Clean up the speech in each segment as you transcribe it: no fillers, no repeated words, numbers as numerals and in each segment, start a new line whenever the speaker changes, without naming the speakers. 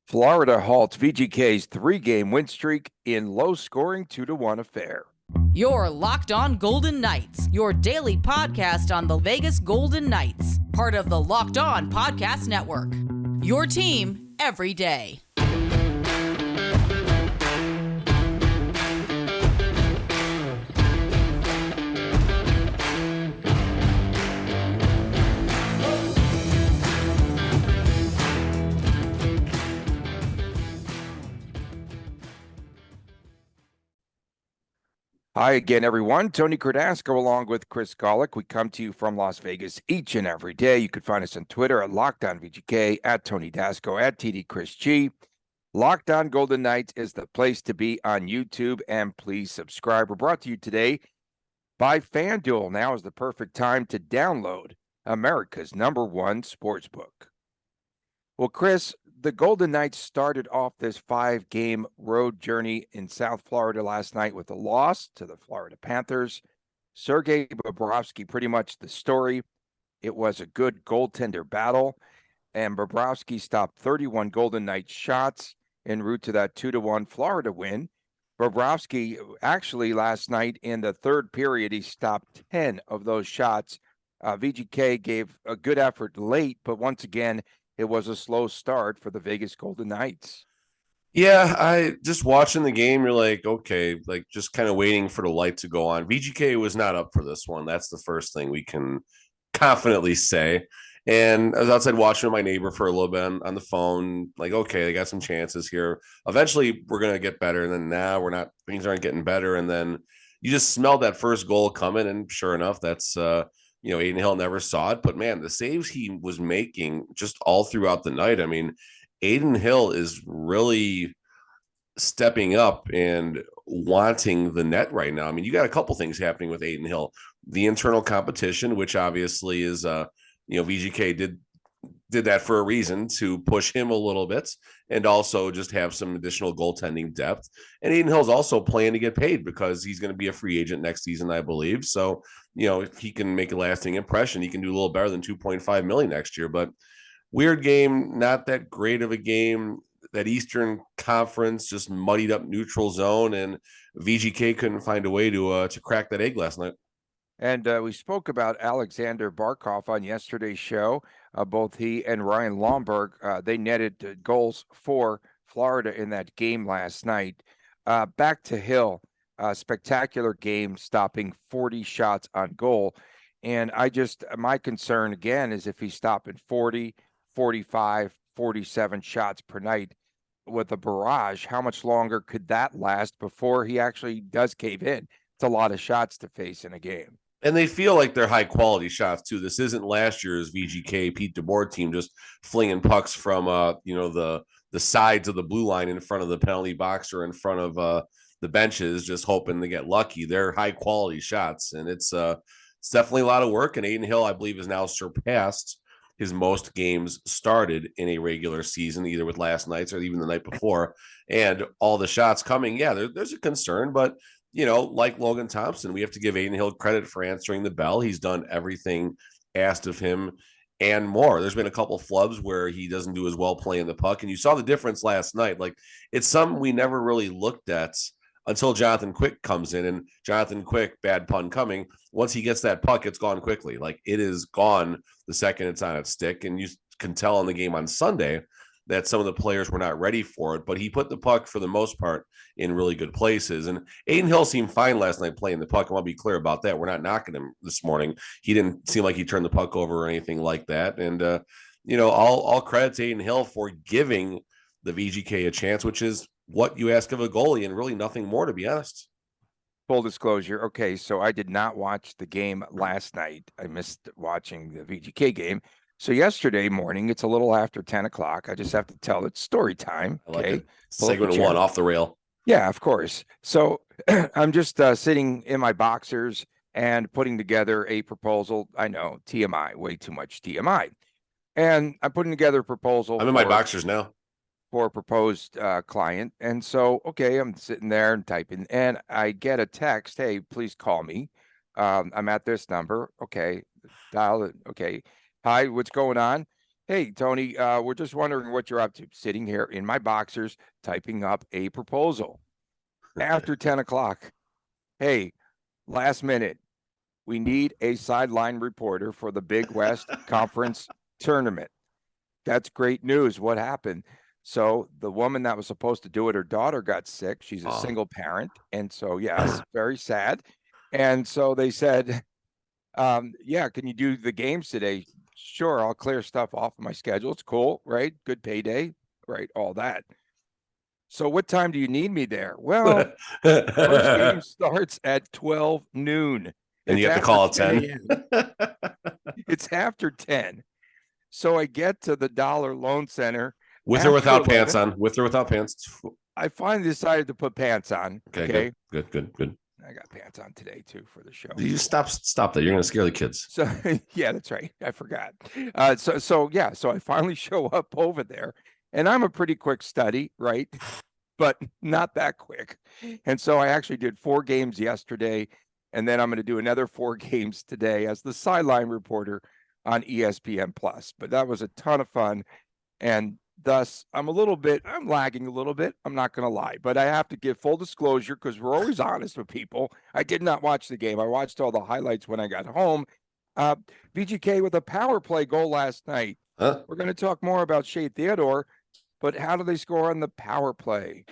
Florida halts VGK's three-game win streak in low-scoring 2-1 affair.
You're Locked On Golden Knights, your daily podcast on the Vegas Golden Knights, part of the Locked On Podcast Network. Your team every day.
Hi again, everyone. Tony Cardasco along with Chris Golick. We come to you from Las Vegas each and every day. You can find us on Twitter at Locked On VGK, at Tony Dasco, at TD Chris G. Locked On Golden Knights is the place to be on YouTube, and please subscribe. We're brought to you today by FanDuel. Now is the perfect time to download America's #1 sportsbook. Well, Chris, the Golden Knights started off this 5-game road journey in South Florida last night with a loss to the Florida Panthers. Sergei Bobrovsky, pretty much the story. It was a good goaltender battle, and Bobrovsky stopped 31 Golden Knights shots en route to that 2-1 Florida win. Bobrovsky actually last night in the third period, he stopped 10 of those shots. VGK gave a good effort late, but once again, it was a slow start for the Vegas Golden Knights.
Yeah, I just watching the game, you're like, okay, like just kind of waiting for the light to go on. VGK was not up for this one. That's the first thing we can confidently say. And I was outside watching with my neighbor for a little bit on the phone, like, okay, they got some chances here. Eventually, we're going to get better. And then now we're not, things aren't getting better. And then you just smelled that first goal coming. And sure enough, that's, Aiden Hill never saw it, but man, the saves he was making just all throughout the night. I mean, Aiden Hill is really stepping up and wanting the net right now. I mean, you got a couple things happening with Aiden Hill. The internal competition, which obviously is, VGK did that for a reason to push him a little bit and also just have some additional goaltending depth. And Aiden Hill's also playing to get paid because he's going to be a free agent next season, I believe. So, if he can make a lasting impression, he can do a little better than $2.5 million next year. But weird game, not that great of a game. That Eastern Conference just muddied up neutral zone, and VGK couldn't find a way to crack that egg last night.
And we spoke about Alexander Barkov on yesterday's show. Both he and Ryan Lomberg, they netted goals for Florida in that game last night. Back to Hill, spectacular game, stopping 40 shots on goal. And my concern again is if he's stopping 40, 45, 47 shots per night with a barrage, how much longer could that last before he actually does cave in? It's a lot of shots to face in a game.
And they feel like they're high-quality shots, too. This isn't last year's VGK Pete DeBoer team just flinging pucks from, the sides of the blue line in front of the penalty box or in front of the benches, just hoping to get lucky. They're high-quality shots, and it's definitely a lot of work. And Aiden Hill, I believe, has now surpassed his most games started in a regular season, either with last night's or even the night before. And all the shots coming, there's a concern, but like Logan Thompson, we have to give Aiden Hill credit for answering the bell. He's done everything asked of him and more. There's been a couple flubs where he doesn't do as well playing the puck. And you saw the difference last night. Like, it's something we never really looked at until Jonathan Quick comes in. And Jonathan Quick, bad pun coming, once he gets that puck, it's gone quickly. Like, it is gone the second it's on its stick. And you can tell in the game on Sunday that some of the players were not ready for it, but he put the puck for the most part in really good places. And Aiden Hill seemed fine last night playing the puck. I want to be clear about that. We're not knocking him this morning. He didn't seem like he turned the puck over or anything like that. And, all credit to Aiden Hill for giving the VGK a chance, which is what you ask of a goalie and really nothing more, to be honest.
Full disclosure. Okay, so I did not watch the game last night. I missed watching the VGK game. So yesterday morning, it's a little after 10 o'clock. I just have to tell it's story time.
I like it. Segment one, off the rail.
Yeah, of course. So I'm just sitting in my boxers and putting together a proposal. I know, TMI, way too much TMI. And I'm putting together a proposal.
I'm in my boxers now.
For a proposed client. And so, okay, I'm sitting there and typing, and I get a text, hey, please call me. I'm at this number. Okay, dial it. Okay. Hi, what's going on? Hey, Tony, we're just wondering what you're up to. Sitting here in my boxers, typing up a proposal after 10 o'clock. Hey, last minute, we need a sideline reporter for the Big West Conference tournament. That's great news. What happened? So the woman that was supposed to do it, her daughter got sick. She's a single parent. And so, yes, very sad. And so they said, yeah, can you do the games today? Sure, I'll clear stuff off of my schedule. It's cool, right? Good payday, right? All that. So what time do you need me there? Well, first game starts at 12 noon.
And
It's
you have to
after
call at
10
10.
a.m. It's after 10. So I get to the Dollar Loan Center.
With or without
11.
pants on? With or without pants?
I finally decided to put pants on. Okay.
Good.
I got pants on today too for the show.
You stop that. You're going to scare the kids.
So yeah, that's right. I forgot. So I finally show up over there, and I'm a pretty quick study, right? But not that quick. And so I actually did 4 games yesterday, and then I'm going to do another 4 games today as the sideline reporter on ESPN Plus. But that was a ton of fun, and thus I'm lagging a little bit. I'm not going to lie, but I have to give full disclosure because we're always honest with people. I did not watch the game. I watched all the highlights when I got home. VGK with a power play goal last night.
Huh?
We're going to talk more about Shea Theodore, but how do they score on the power play?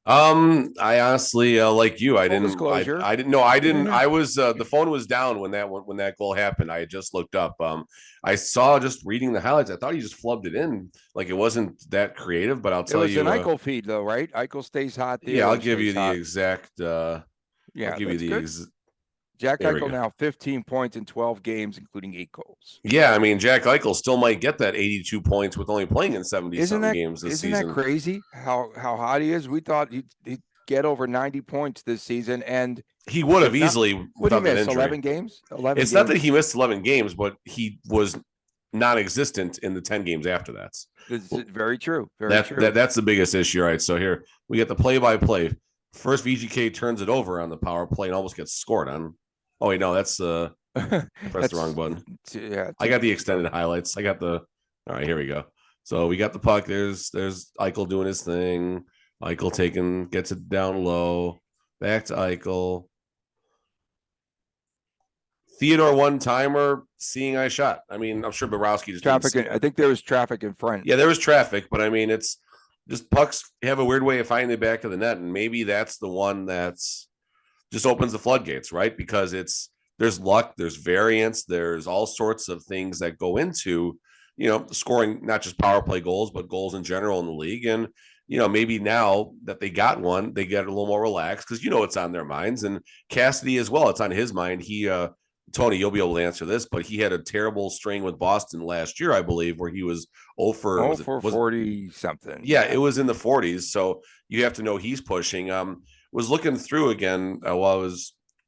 I honestly, like you, I
Full
didn't
disclosure.
I didn't know. I didn't. I was the phone was down when that goal happened. I had just looked up. I saw, just reading the highlights, I thought he just flubbed it in. Like, it wasn't that creative, but I'll tell you,
it was an Eichel feed though, right? Eichel stays hot.
Yeah, I'll give you the exact.
Yeah,
I'll give you the
Jack
There we
Eichel
go.
now 15 points in 12 games, including 8 goals.
Yeah, I mean, Jack Eichel still might get that 82 points with only playing in 70-something games this season.
Isn't that crazy how hot he is? We thought he'd get over 90 points this season, and
he would have easily without that injury.
11 games? 11
It's
games?
not that he missed 11 games, but he was non-existent in the 10 games after that.
This is very true. Very true.
That's the biggest issue, right? So here we get the play-by-play. First, VGK turns it over on the power play and almost gets scored on. Oh wait, no, that's press the wrong button.
Yeah,
I got the extended highlights. I got the. All right, here we go. So we got the puck. There's Eichel doing his thing. Eichel gets it down low. Back to Eichel. Theodore one-timer, seeing eye shot. I mean, I'm sure Borowski just
traffic. I think there was traffic in front.
Yeah, there was traffic, but I mean, it's just pucks have a weird way of finding the back of the net, and maybe that's the one that's just opens the floodgates, right? Because there's luck, there's variance, there's all sorts of things that go into, scoring not just power play goals, but goals in general in the league. And, maybe now that they got one, they get a little more relaxed because, it's on their minds. And Cassidy as well, it's on his mind. Tony, you'll be able to answer this, but he had a terrible string with Boston last year, I believe, where he was 0 for
40 something.
Yeah, it was in the 40s. So you have to know he's pushing. Was looking through again while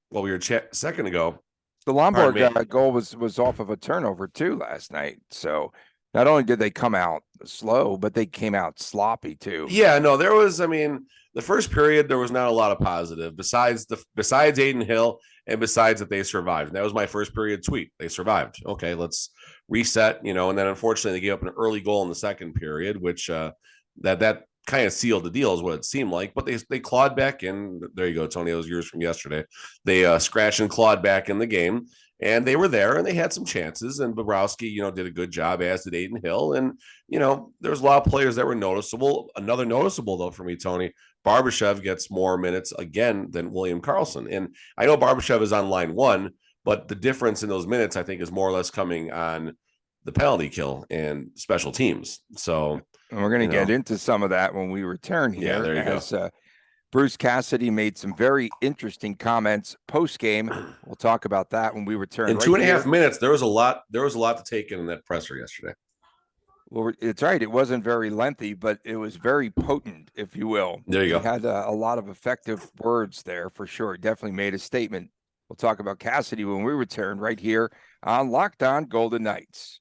we were a second ago.
The Lombard goal was off of a turnover too last night. So not only did they come out slow, but they came out sloppy too.
Yeah, no, there was. I mean, the first period there was not a lot of positive besides Aiden Hill and besides that they survived. And that was my first period tweet. They survived. Okay, let's reset. And then unfortunately they gave up an early goal in the second period, which that kind of sealed the deal is what it seemed like, but they clawed back in. There you go, Tony. That was yours from yesterday. They scratched and clawed back in the game, and they were there, and they had some chances. And Borowski, did a good job, as did Aiden Hill. And there was a lot of players that were noticeable. Another noticeable though for me, Tony, Barbashev gets more minutes again than William Karlsson. And I know Barbashev is on line 1, but the difference in those minutes, I think, is more or less coming on the penalty kill and special teams. So.
And we're going to get into some of that when we return here.
Yeah, there you go.
Bruce Cassidy made some very interesting comments post-game. We'll talk about that when we return.
In 2.5 minutes, there was a lot to take in that presser yesterday.
Well, it's right. It wasn't very lengthy, but it was very potent, if you will.
There you go.
He had a lot of effective words there for sure. Definitely made a statement. We'll talk about Cassidy when we return right here on Locked On Golden Knights.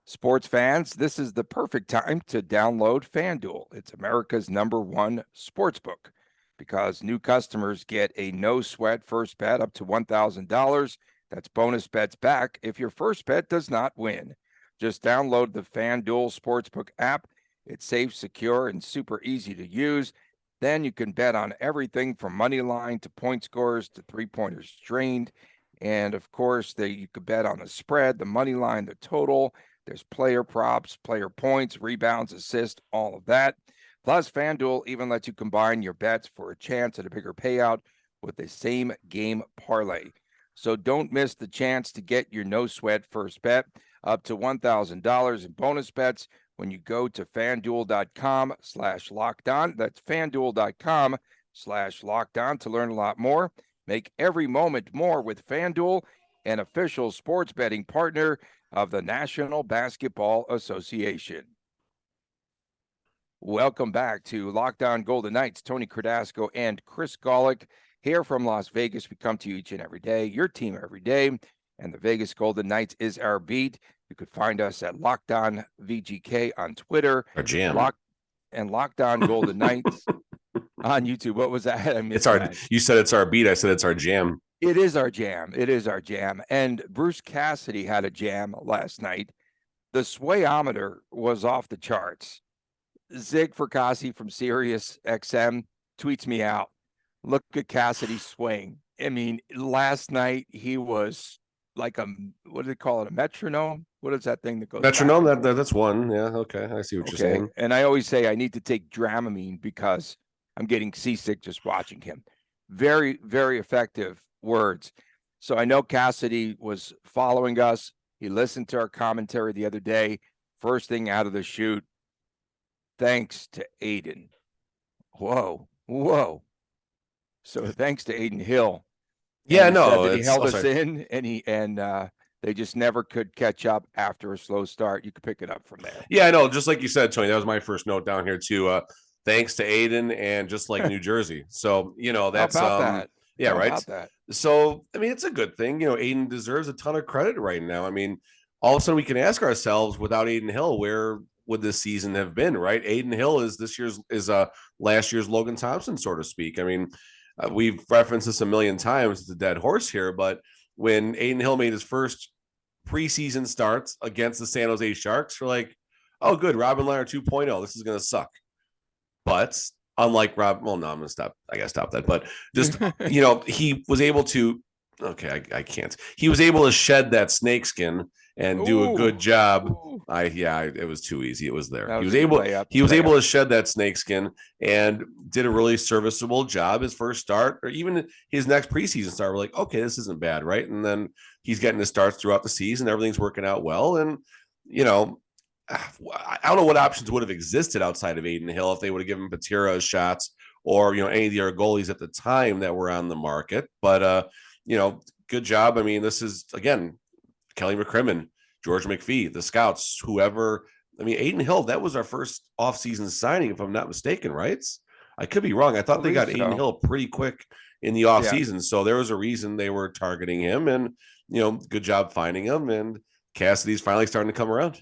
Sports fans, this is the perfect time to download FanDuel. It's America's #1 sportsbook because new customers get a no-sweat first bet up to $1,000. That's bonus bets back if your first bet does not win. Just download the FanDuel Sportsbook app. It's safe, secure, and super easy to use. Then you can bet on everything from money line to point scores to three-pointers drained. And of course, you could bet on the spread, the money line, the total. There's player props, player points, rebounds, assists, all of that. Plus, FanDuel even lets you combine your bets for a chance at a bigger payout with the same game parlay. So don't miss the chance to get your no-sweat first bet up to $1,000 in bonus bets when you go to FanDuel.com/lockedon. That's FanDuel.com/lockedon to learn a lot more. Make every moment more with FanDuel, an official sports betting partner of the National Basketball Association. Welcome back to Locked On Golden Knights. Tony Cardasco and Chris Golick here from Las Vegas. We come to you each and every day, your team every day, and the Vegas Golden Knights is our beat. You could find us at Locked On VGK on Twitter.
Our jam.
Locked On Golden Knights on YouTube. What was that?
You said it's our beat. I said it's our jam.
It is our jam. It is our jam. And Bruce Cassidy had a jam last night. The swayometer was off the charts. Zig Fracassi from Sirius XM tweets me out. Look at Cassidy's swing. I mean, last night he was like what do they call it? A metronome? What is that thing that goes?
Metronome? That's one. Yeah. Okay. I see what you're saying.
And I always say I need to take Dramamine because I'm getting seasick just watching him. Very, very effective words. So I know Cassidy was following us. He listened to our commentary the other day. First thing out of the chute. Thanks to Aiden. Whoa. So thanks to Aiden Hill.
Yeah, no,
he held us in, and they just never could catch up after a slow start. You could pick it up from there.
Yeah, I know. Just like you said, Tony, that was my first note down here too. Thanks to Aiden, and just like New Jersey. So that's
that.
Yeah,
How
right.
about that?
So I mean, it's a good thing. Aiden deserves a ton of credit right now. I mean, all of a sudden we can ask ourselves, without Aiden Hill, where would this season have been? Right? Aiden Hill is last year's Logan Thompson, so to speak. I mean, we've referenced this a million times. It's a dead horse here, but when Aiden Hill made his first preseason starts against the San Jose Sharks, we're like, oh, good, Robin Lehner 2.0. This is going to suck. But unlike I'm going to stop. I got to stop that. But just, he was able to, I can't. He was able to shed that snakeskin and do a good job. It was too easy. It was there. He was able to shed that snakeskin and did a really serviceable job his first start, or even his next preseason start. We're like, okay, this isn't bad, right? And then he's getting his starts throughout the season. Everything's working out well. And, I don't know what options would have existed outside of Aiden Hill if they would have given Patera shots or, any of the other goalies at the time that were on the market. But, good job. I mean, this is, again, Kelly McCrimmon, George McPhee, the scouts, whoever. I mean, Aiden Hill, that was our first offseason signing, if I'm not mistaken, right? I could be wrong. I thought they got Aiden Hill pretty quick in the offseason. Yeah. So there was a reason they were targeting him, and, good job finding him. And Cassidy's finally starting to come around.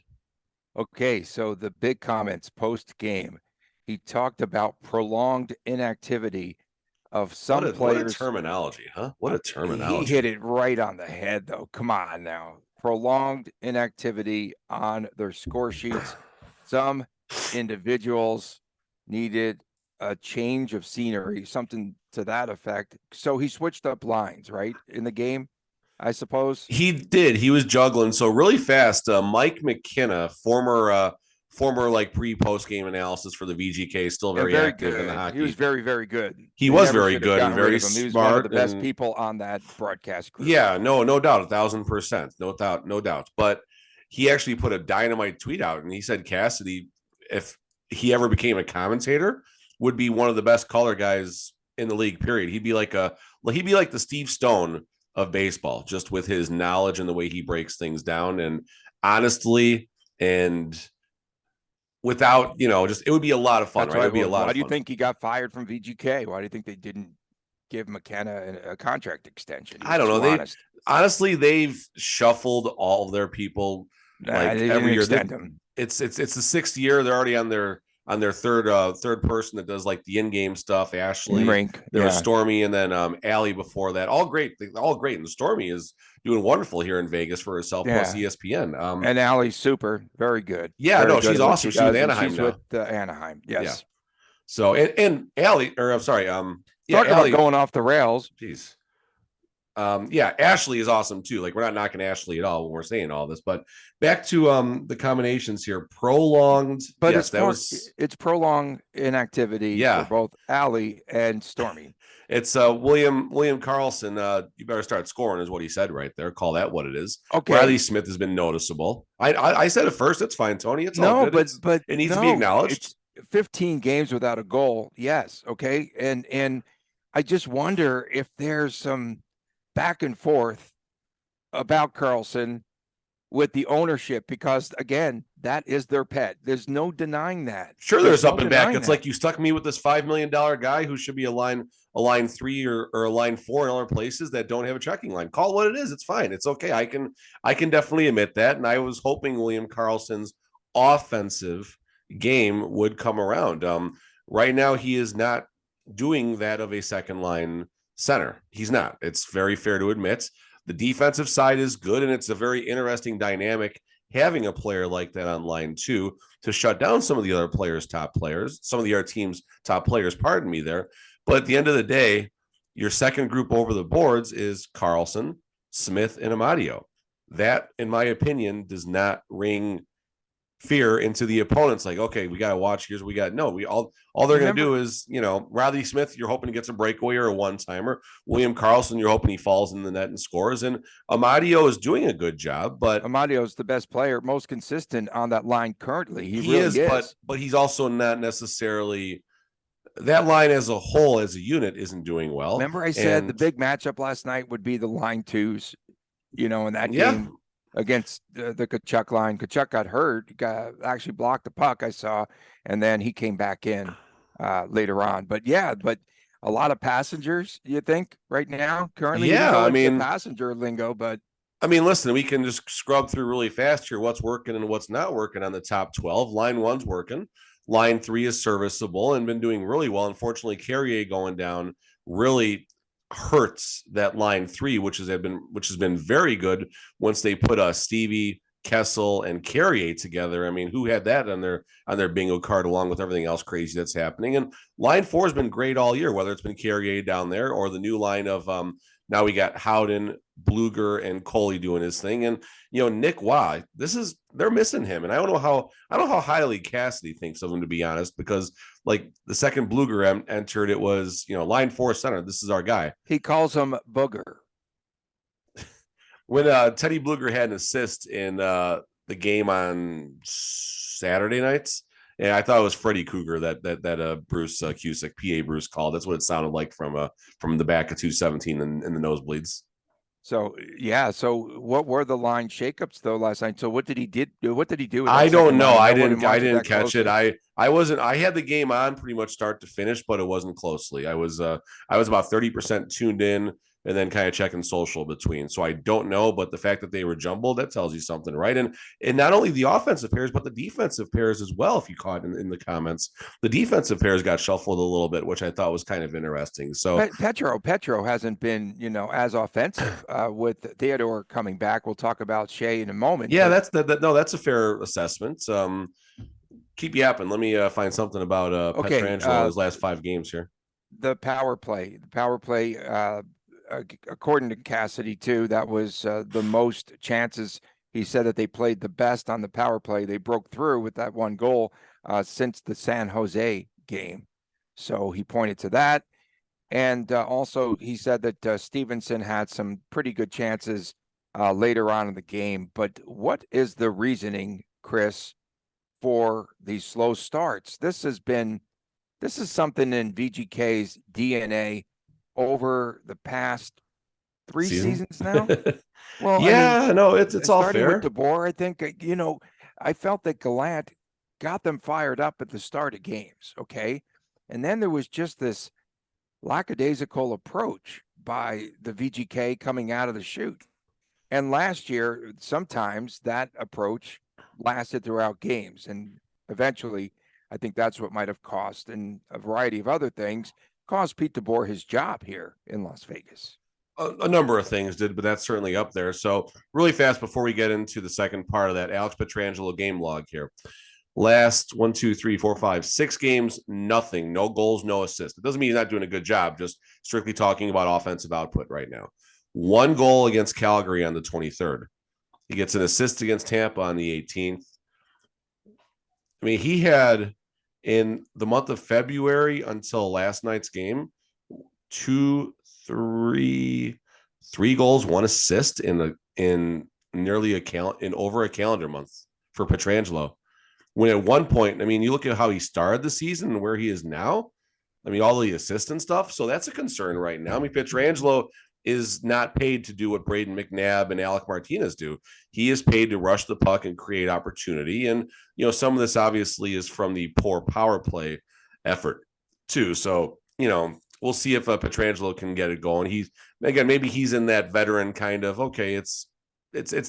Okay, so the big comments post-game, he talked about prolonged inactivity of some players.
What a terminology, huh? What a terminology.
He hit it right on the head, though. Come on now. Prolonged inactivity on their score sheets. Some individuals needed a change of scenery, something to that effect. So he switched up lines, right, in the game, I suppose?
He did. He was juggling. So really fast, Mike McKenna, former like pre-post game analysis for the VGK, still very active
good
in the hockey.
He was very, very good.
He was very good and very smart.
He was one of the best people on that broadcast crew.
Yeah, no doubt, 1,000%, no doubt. But he actually put a dynamite tweet out, and he said Cassidy, if he ever became a commentator, would be one of the best color guys in the league. Period. He'd be like the Steve Stone of baseball, just with his knowledge and the way he breaks things down, and honestly, and without, it would be a lot of fun. Right? It would be a lot of fun.
Why do you think he got fired from VGK? Why do you think they didn't give McKenna a contract extension?
I don't know. They've shuffled all of their people like every year. It's the sixth year. They're already on their their third person that does like the in-game stuff. Ashley,
Rink,
there was
yeah.
Stormy, and then Allie before that. All great. And Stormy is doing wonderful here in Vegas for herself, plus
Yeah.
ESPN.
And Allie's super, very good.
Yeah,
Very
no,
good
she's
at what
awesome.
she
She's with
does, and
Anaheim
she's
now.
with Anaheim. Yes.
Yeah. So and Allie, or I'm sorry, yeah,
Talk
Allie,
about going off the rails.
Jeez. Yeah, Ashley is awesome too. Like, we're not knocking Ashley at all when we're saying all this, but back to the combinations here. Prolonged,
But
yes,
it's prolonged inactivity for both Allie and Stormy.
It's William Carlson. You better start scoring, is what he said right there. Call that what it is.
Okay.
Riley Smith has been noticeable. I said it first. It's fine, Tony. It's all good.
But
it needs to be acknowledged.
It's 15 games without a goal. Yes. Okay. And I just wonder if there's some back and forth about Carlson with the ownership, because again, that is their pet. There's no denying that.
Sure, there's up and back. It's like, you stuck me with this $5 million guy who should be a line 3 or a line 4 in other places that don't have a checking line. Call it what it is. It's fine. It's okay. I can definitely admit that. And I was hoping William Carlson's offensive game would come around. Right now, he is not doing that of a second line center. He's not. It's very fair to admit. The defensive side is good, and it's a very interesting dynamic having a player like that on line 2 to shut down some of the other players' top players, some of the other team's top players, pardon me there. But at the end of the day, your second group over the boards is Carlson, Smith, and Amadio. That, in my opinion, does not ring fear into the opponents. Like, okay, we got to watch. Here's what we got. No, all they're going to do is, Riley Smith, you're hoping to get some breakaway or a one-timer. William Carlson, you're hoping he falls in the net and scores. And Amadio is doing a good job, but
Amadio is the best player, most consistent on that line currently. He really
is. But he's also not necessarily. That line as a whole, as a unit, isn't doing well.
Remember, I said the big matchup last night would be the line 2s, in that game against the Tkachuk line. Tkachuk got hurt, actually blocked the puck, I saw, and then he came back in later on. But a lot of passengers, you think, right now, currently?
Yeah,
passenger lingo, but.
Listen, we can just scrub through really fast here what's working and what's not working on the top 12. Line 1's working. Line 3 is serviceable and been doing really well. Unfortunately, Carrier going down really hurts that line 3, which has been very good once they put Stevie, Kessel, and Carrier together. Who had that on their bingo card along with everything else crazy that's happening? And line 4 has been great all year, whether it's been Carrier down there or the new line of now we got Howden, Bluger, and Coley doing his thing. And Nick Waugh, they're missing him. And I don't know how highly Cassidy thinks of him, to be honest, because like the second Bluger entered, it was line 4 center. This is our guy.
He calls him Booger.
When Teddy Bluger had an assist in the game on Saturday nights, and I thought it was Freddie Cougar that Bruce Cusick, PA Bruce, called. That's what it sounded like from the back of 217 in the nosebleeds.
So what were the line shakeups though last night? So what did he do? With
I don't know. I didn't catch
closely.
it. I had the game on pretty much start to finish, but it wasn't closely. I was about 30% tuned in and then kind of checking social between. So I don't know, but the fact that they were jumbled, that tells you something, right? And not only the offensive pairs, but the defensive pairs as well. If you caught in the comments, the defensive pairs got shuffled a little bit, which I thought was kind of interesting. So
Petro hasn't been, as offensive with Theodore coming back. We'll talk about Shea in a moment.
Yeah, that's a fair assessment. Keep yapping. Let me find something about Pietrangelo his last 5 games here.
The power play, according to Cassidy too, that was the most chances. He said that they played the best on the power play. They broke through with that one goal since the San Jose game. So he pointed to that. And also he said that Stevenson had some pretty good chances later on in the game. But what is the reasoning, Chris, for these slow starts? This is something in VGK's DNA over the past 3 seasons now. Well,
it's all fair.
With DeBoer, I think, I felt that Gallant got them fired up at the start of games. Okay. And then there was just this lackadaisical approach by the VGK coming out of the chute. And last year, sometimes that approach lasted throughout games. And eventually, I think that's what might have cost, and a variety of other things, cost Pete DeBoer his job here in Las Vegas.
A number of things did, but that's certainly up there. So really fast before we get into the second part of that, Alex Pietrangelo game log here. Last 6 games, nothing, no goals, no assists. It doesn't mean he's not doing a good job, just strictly talking about offensive output right now. 1 goal against Calgary on the 23rd. He gets an assist against Tampa on the 18th. I mean, he had in the month of February until last night's game, 3 goals, 1 assist in over a calendar month for Pietrangelo. When at one point, I mean, you look at how he started the season and where he is now. I mean, all the assist and stuff. So that's a concern right now. I mean, Pietrangelo is not paid to do what Braden McNabb and Alec Martinez do. He is paid to rush the puck and create opportunity. And, some of this obviously is from the poor power play effort too. So, we'll see if Pietrangelo can get it going. Maybe he's in that veteran kind of, okay, it's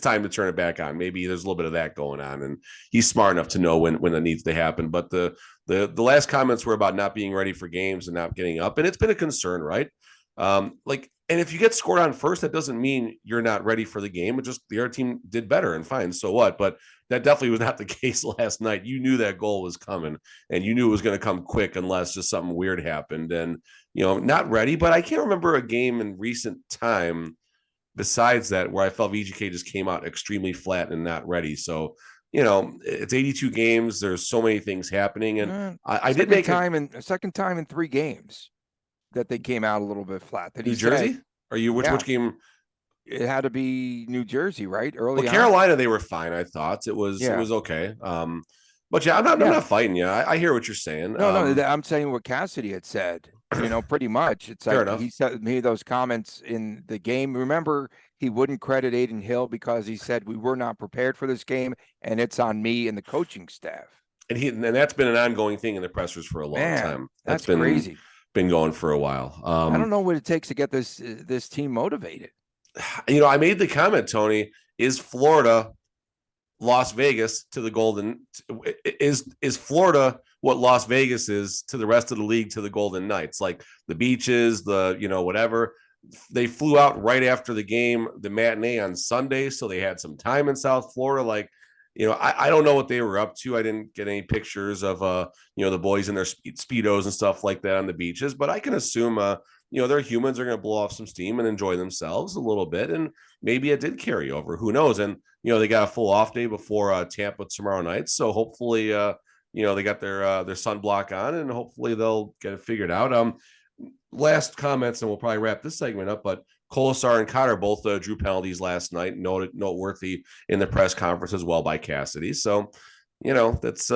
time to turn it back on. Maybe there's a little bit of that going on, and he's smart enough to know when that needs to happen. But the last comments were about not being ready for games and not getting up, and it's been a concern, right? And if you get scored on first, that doesn't mean you're not ready for the game. It just the other team did better, and fine, so what? But that definitely was not the case last night. You knew that goal was coming, and you knew it was going to come quick unless just something weird happened. And not ready. But I can't remember a game in recent time besides that where I felt VGK just came out extremely flat and not ready. So it's 82 games. There's so many things happening, and I did make
a second time in 3 games that they came out a little bit flat. That
New Jersey? Are you which game?
It had to be New Jersey, right? Early
Carolina, they were fine. I thought it was okay. But yeah, I'm not fighting you. I hear what you're saying.
No, I'm saying what Cassidy had said. Pretty much. It's
fair
like
enough.
He made those comments in the game. Remember, he wouldn't credit Aiden Hill because he said we were not prepared for this game, and it's on me and the coaching staff.
And that's been an ongoing thing in the pressers for a long time.
That's been crazy.
Been going for a while.
I don't know what it takes to get this team motivated.
I made the comment, Tony, is Florida Las Vegas to the Golden is Florida what Las Vegas is to the rest of the league to the Golden Knights, like the beaches, whatever. They flew out right after the game, the matinee on Sunday, so they had some time in South Florida. Like, I don't know what they were up to. I didn't get any pictures of the boys in their speedos and stuff like that on the beaches, but I can assume they're humans, are going to blow off some steam and enjoy themselves a little bit, and maybe it did carry over. Who knows? And they got a full off day before Tampa tomorrow night, so hopefully they got their sunblock on, and hopefully they'll get it figured out. Last comments, and we'll probably wrap this segment up, but Kolesar and Cotter both drew penalties last night, noteworthy in the press conference as well by Cassidy. So, that's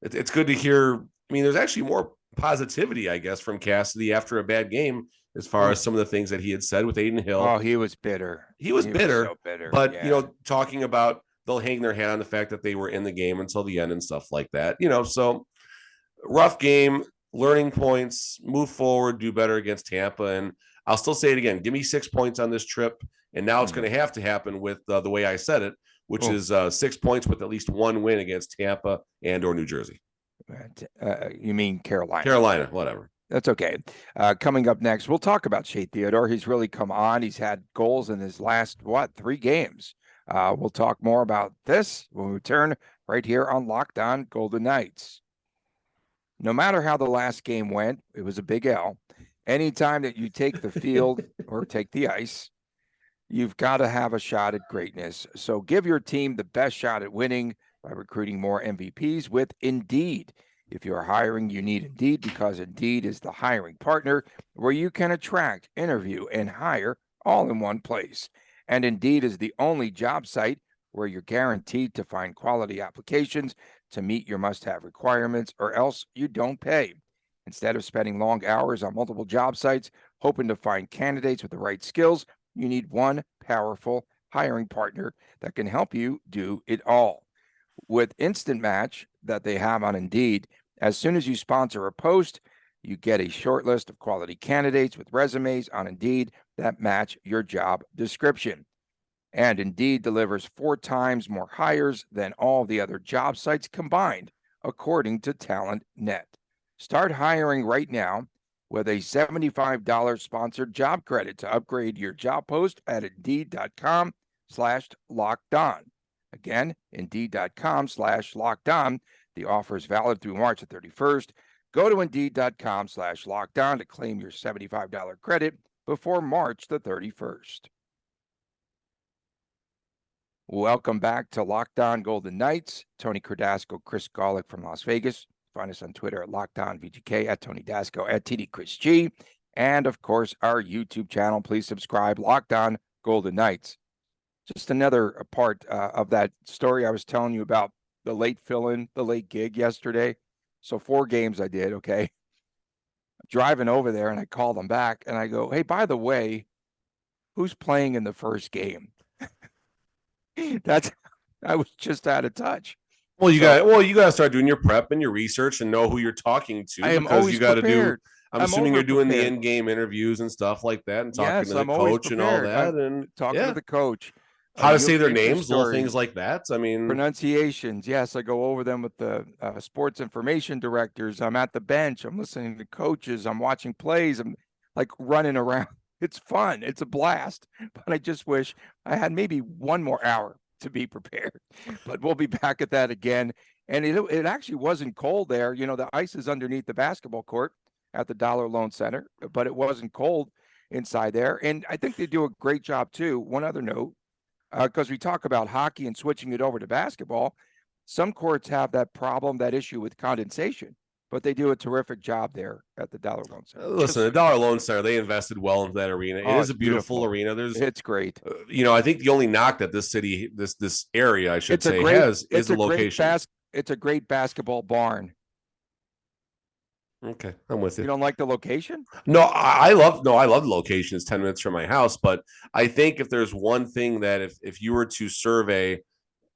it's good to hear. I mean, there's actually more positivity, I guess, from Cassidy after a bad game as far as some of the things that he had said with Aiden Hill.
Oh, he was bitter.
He was bitter,
so bitter.
But, talking about they'll hang their hat on the fact that they were in the game until the end and stuff like that. So rough game, learning points, move forward, do better against Tampa. And I'll still say it again. Give me 6 points on this trip. And now it's going to happen with the way I said it, which is 6 points with at least 1 win against Tampa and or New Jersey.
You mean Carolina?
Carolina, whatever.
That's okay. Coming up next, we'll talk about Shea Theodore. He's really come on. He's had goals in his last, 3 games. We'll talk more about this when we return right here on Locked On Golden Knights. No matter how the last game went, it was a big L. Anytime that you take the field or take the ice, you've got to have a shot at greatness. So give your team the best shot at winning by recruiting more MVPs with Indeed. If you're hiring, you need Indeed because Indeed is the hiring partner where you can attract, interview, and hire all in one place. And Indeed is the only job site where you're guaranteed to find quality applications to meet your must-have requirements, or else you don't pay. Instead of spending long hours on multiple job sites hoping to find candidates with the right skills, you need one powerful hiring partner that can help you do it all. With Instant Match that they have on Indeed, as soon as you sponsor a post, you get a short list of quality candidates with resumes on Indeed that match your job description. And Indeed delivers 4 times more hires than all the other job sites combined, according to Talent Net. Start hiring right now with a $75 sponsored job credit to upgrade your job post at Indeed.com/lockedon. Again, Indeed.com/lockedon. The offer is valid through March 31st. Go to Indeed.com/lockedon to claim your $75 credit before March 31st. Welcome back to Locked On Golden Knights. Tony Cardasco, Chris Golick from Las Vegas. Find us on Twitter at Locked On VGK, at Tony Dasco, at TD Chris G, and of course our YouTube channel. Please subscribe. Locked On Golden Knights. Just another part of that story I was telling you about, the late fill-in, the late gig yesterday. So 4 games I did. Okay, I'm driving over there and I call them back and I go, "Hey, by the way, who's playing in the first game?" I was just out of touch.
Well, you got to start doing your prep and your research and know who you're talking to.
I am
because
always
you got to do.
I'm
assuming you're doing the
over-prepared.
in-game interviews and stuff like that, and talking to the
I'm always
coach and all
prepared.
that, and
talking to the coach.
how to say their
you'll get your
names, little
story.
things like that. I mean,
Pronunciations. Yes, I go over them with the sports information directors. I'm at the bench. I'm listening to coaches. I'm watching plays. I'm like running around. It's fun. It's a blast. But I just wish I had maybe one more hour to be prepared. But we'll be back at that again. And it actually wasn't cold there. You know, the ice is underneath the basketball court at the Dollar Loan Center, but it wasn't cold inside there. And I think they do a great job too. One other note, because we talk about hockey and switching it over to basketball, some courts have that problem, that issue with condensation, but they do a terrific job there at the Dollar Loan Center.
listen, the Dollar Loan Center, they invested well into that arena. It is a beautiful arena.
It's great.
I think the only knock that this city, this area, I should say, has is the location.
It's a great basketball barn.
Okay, I'm with you.
You don't like the location?
No, I love the location. It's 10 minutes from my house. But I think if there's one thing that if you were to survey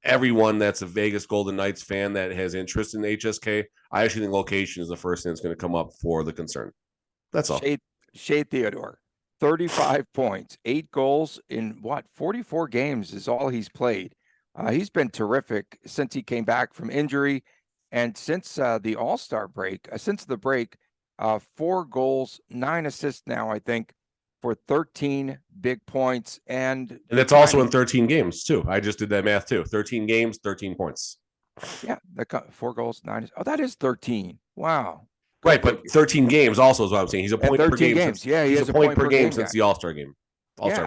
everyone that's a Vegas Golden Knights fan that has interest in HSK, I actually think location is the first thing that's going to come up for the concern. That's all.
Shea Theodore, 35 points, 8 goals in 44 games is all he's played. He's been terrific since he came back from injury. And since the All-Star break, 4 goals, 9 assists now, I think, for 13 big points. And
that's also in 13 games, too. I just did that math, too. 13 games, 13 points.
Yeah, 4 goals, 9. Oh, that is 13. Wow.
Right, but 13 games also is what I'm saying. He's a point per game.
Games.
He's a point per game since the All-Star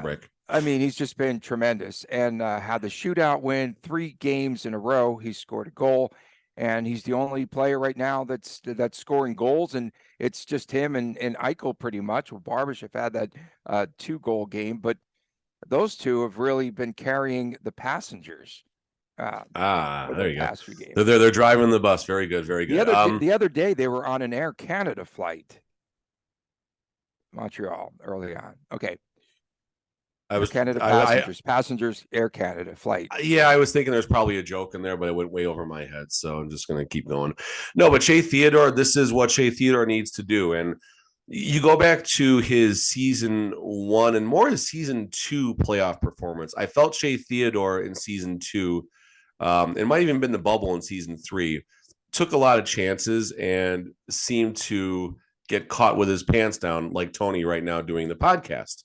break.
I mean, he's just been tremendous. And had the shootout win 3 games in a row. He scored a goal. And he's the only player right now that's scoring goals, and it's just him and Eichel pretty much. Well, Barbashev had that 2-goal game, but those two have really been carrying the passengers.
There you go.
Games.
They're driving the bus. Very good, very good.
The other day they were on an Air Canada flight, Montreal, early on. Okay. Passengers, Air Canada flight.
Yeah, I was thinking there's probably a joke in there, but it went way over my head. So I'm just going to keep going. No, but Shea Theodore, this is what Shea Theodore needs to do. And you go back to his season 1 and more his season 2 playoff performance. I felt Shea Theodore in season 2, it might have even been the bubble in season 3, took a lot of chances and seemed to get caught with his pants down like Tony right now doing the podcast.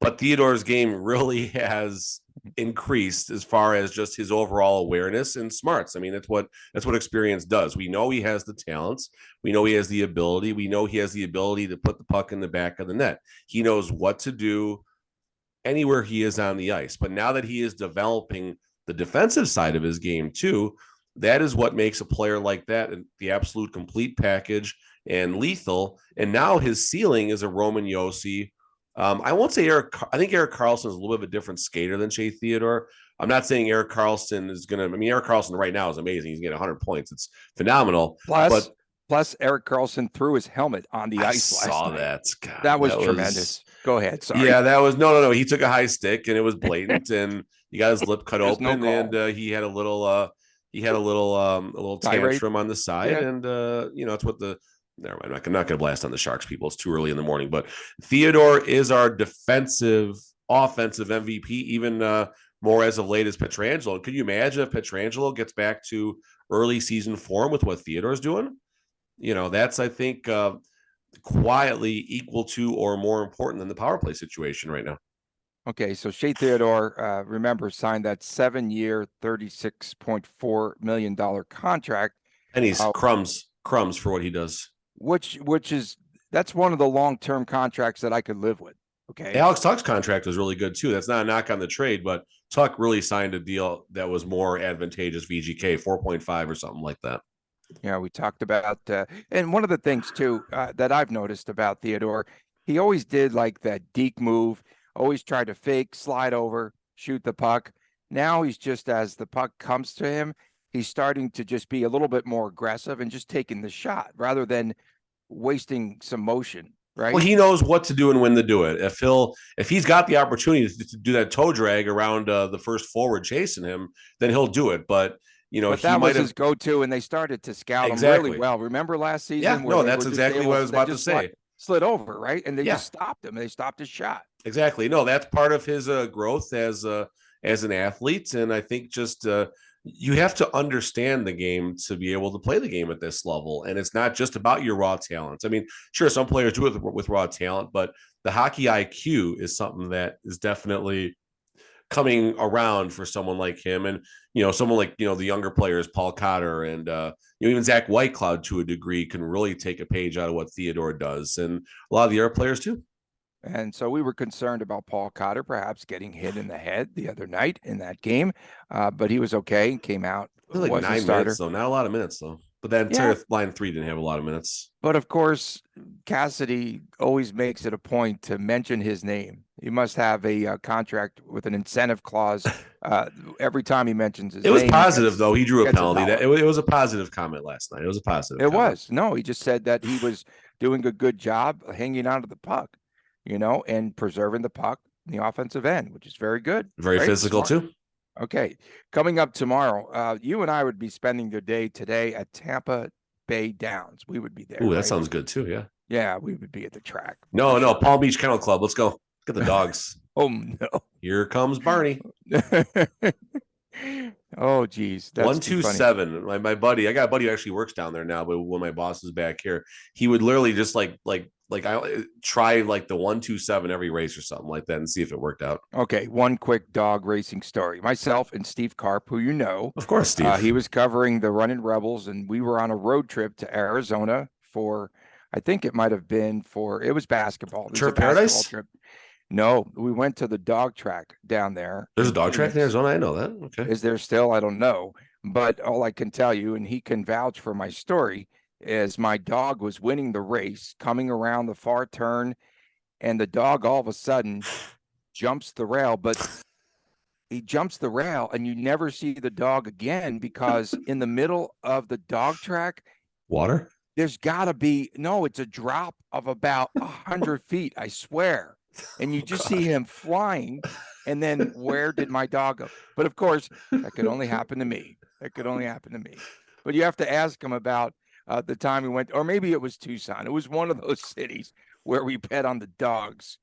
But Theodore's game really has increased as far as just his overall awareness and smarts. I mean, that's what experience does. We know he has the talents. We know he has the ability. We know he has the ability to put the puck in the back of the net. He knows what to do anywhere he is on the ice. But now that he is developing the defensive side of his game too, that is what makes a player like that the absolute complete package and lethal. And now his ceiling is a Roman Josi. I won't say I think Erik Karlsson is a little bit of a different skater than Shea Theodore. I'm not saying Erik Karlsson is going to, Erik Karlsson right now is amazing. He's getting 100 points. It's phenomenal.
Plus Erik Karlsson threw his helmet on the ice last night.
I saw that. God,
that was tremendous. Go ahead. Sorry.
Yeah, that was, no. He took a high stick and it was blatant and he got his lip cut open and he had a little tantrum on the side. Yeah. And, it's what never mind. I'm not going to blast on the Sharks, people. It's too early in the morning. But Theodore is our offensive MVP, even more as of late as Pietrangelo. Could you imagine if Pietrangelo gets back to early season form with what Theodore's doing, that's, I think, quietly equal to or more important than the power play situation right now.
Okay, so Shea Theodore, remember, signed that 7-year, $36.4 million contract.
And he's crumbs for what he does.
Which is, that's one of the long-term contracts that I could live with. Okay.
Alex Tuck's contract was really good too. That's not a knock on the trade, but Tuck really signed a deal that was more advantageous. VGK 4.5 or something like that.
Yeah, we talked about, and one of the things too that I've noticed about Theodore, he always did like that deke move, always tried to fake, slide over, shoot the puck. Now he's just, as the puck comes to him, he's starting to just be a little bit more aggressive and just taking the shot rather than wasting some motion. Right.
Well, he knows what to do and when to do it. If he's got the opportunity to do that toe drag around the first forward chasing him, then he'll do it. But
but that was his go-to, and they started to scout him really well. Remember last season?
Yeah, no, that's exactly what I was about to say.
Slid over, right? And they just stopped him. They stopped his shot.
Exactly. No, that's part of his growth as an athlete. And I think just you have to understand the game to be able to play the game at this level. And it's not just about your raw talents. I mean, sure, some players do it with raw talent, but the hockey IQ is something that is definitely coming around for someone like him. And, someone like, the younger players, Paul Cotter and, even Zach Whitecloud to a degree can really take a page out of what Theodore does. And a lot of the other players too.
And so we were concerned about Paul Cotter perhaps getting hit in the head the other night in that game. But he was okay and came out.
Like 9 minutes, though. Not a lot of minutes, though. But that entire line 3 didn't have a lot of minutes.
But of course, Cassidy always makes it a point to mention his name. He must have a contract with an incentive clause every time he mentions his name.
It was positive, though. He drew a penalty. It was a positive comment last night. It was a positive comment.
Was. No, he just said that he was doing a good job hanging onto the puck, and preserving the puck in the offensive end, which is very good.
Very physical, too.
Okay. Coming up tomorrow, you and I would be spending the day today at Tampa Bay Downs. We would be there.
Ooh, that sounds good, too. Yeah.
Yeah, we would be at the track.
No, Palm Beach Kennel Club. Let's go. Get the dogs.
Oh, no.
Here comes Barney.
Oh, geez.
127. My buddy, I got a buddy who actually works down there now, but when my boss is back here, he would literally just like I try like the 127 every race or something like that and see if it worked out.
Okay, one quick dog racing story. Myself and Steve Karp, who
of course, Steve,
he was covering the Running Rebels, and we were on a road trip to Arizona for, I think it might have been it was basketball.
Turf Paradise
trip. No, we went to the dog track down there.
There's a dog track in Arizona. I know that. Okay,
is there still? I don't know, but all I can tell you, and he can vouch for my story, is my dog was winning the race, coming around the far turn, and the dog all of a sudden jumps the rail, but he jumps the rail and you never see the dog again, because in the middle of the dog track,
water,
there's gotta be, it's a drop of about 100 feet, I swear. And you just see him flying. And then where did my dog go? But of course, that could only happen to me. But you have to ask him about the time we went, or maybe it was Tucson. It was one of those cities where we bet on the dogs.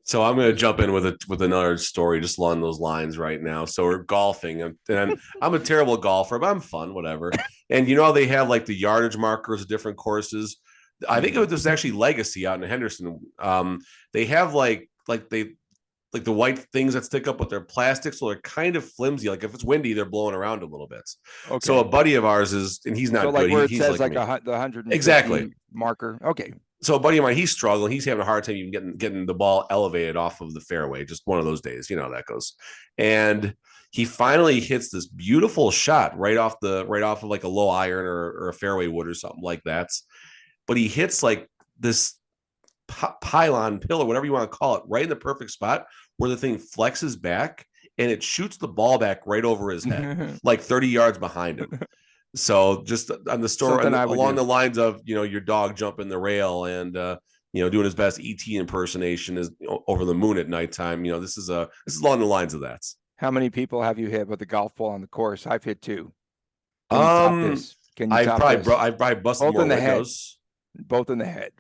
So I'm going to jump in with another story just along those lines right now. So we're golfing, and I'm a terrible golfer, but I'm fun, whatever. And they have like the yardage markers of different courses. I think it was actually Legacy out in Henderson. They have like the white things that stick up with their plastic, so they're kind of flimsy. Like if it's windy, they're blowing around a little bit. Okay. So a buddy of ours and he's not good.
Where it
he's
says
like
the 150
exactly
marker. Okay.
So a buddy of mine, he's struggling. He's having a hard time even getting the ball elevated off of the fairway. Just one of those days, how that goes. And he finally hits this beautiful shot right off of like a low iron or a fairway wood or something like that. But he hits like this pylon, pillar, whatever you want to call it, right in the perfect spot where the thing flexes back and it shoots the ball back right over his head, like 30 yards behind him. So just on the story along the lines of, your dog jumping the rail and, doing his best ET impersonation is over the moon at nighttime. This is along the lines of that.
How many people have you hit with a golf ball on the course? I've hit 2.
Can you top this? I probably busted
both
more
in the
windows.
Head. Both in the head.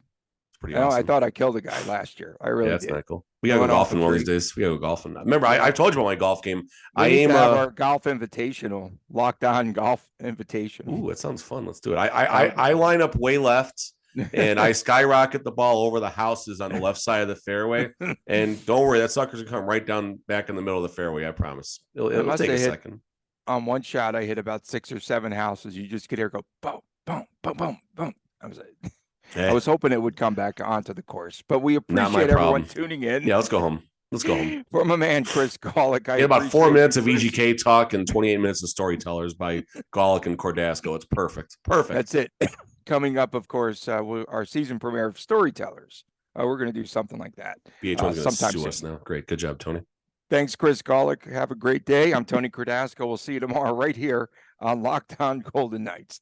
pretty
No,
awesome.
I thought I killed a guy last year. I really
That's
did.
not cool. We gotta go golfing one of these days. We gotta go golfing. Remember, I told you about my golf game.
We need to have our golf invitational, Locked On Golf Invitational.
Ooh, that sounds fun. Let's do it. I line up way left and I skyrocket the ball over the houses on the left side of the fairway. And don't worry, that sucker's gonna come right down back in the middle of the fairway. I promise. It'll take a second.
On one shot, I hit about 6 or 7 houses. You just could hear go boom, boom, boom, boom, boom. I was like, I was hoping it would come back onto the course, but we appreciate everyone tuning in.
Yeah, let's go home. Let's go home.
For my man, Chris Golick.
I about 4 minutes of VGK talk and 28 minutes of storytellers by Golick and Cordasco. It's perfect. Perfect.
That's it. Coming up, of course, our season premiere of Storytellers. We're going to do something like that.
VH1's going to sue
soon.
us now. Great. Good job, Tony.
Thanks, Chris Golick. Have a great day. I'm Tony Cordasco. We'll see you tomorrow right here on Locked On Golden Knights.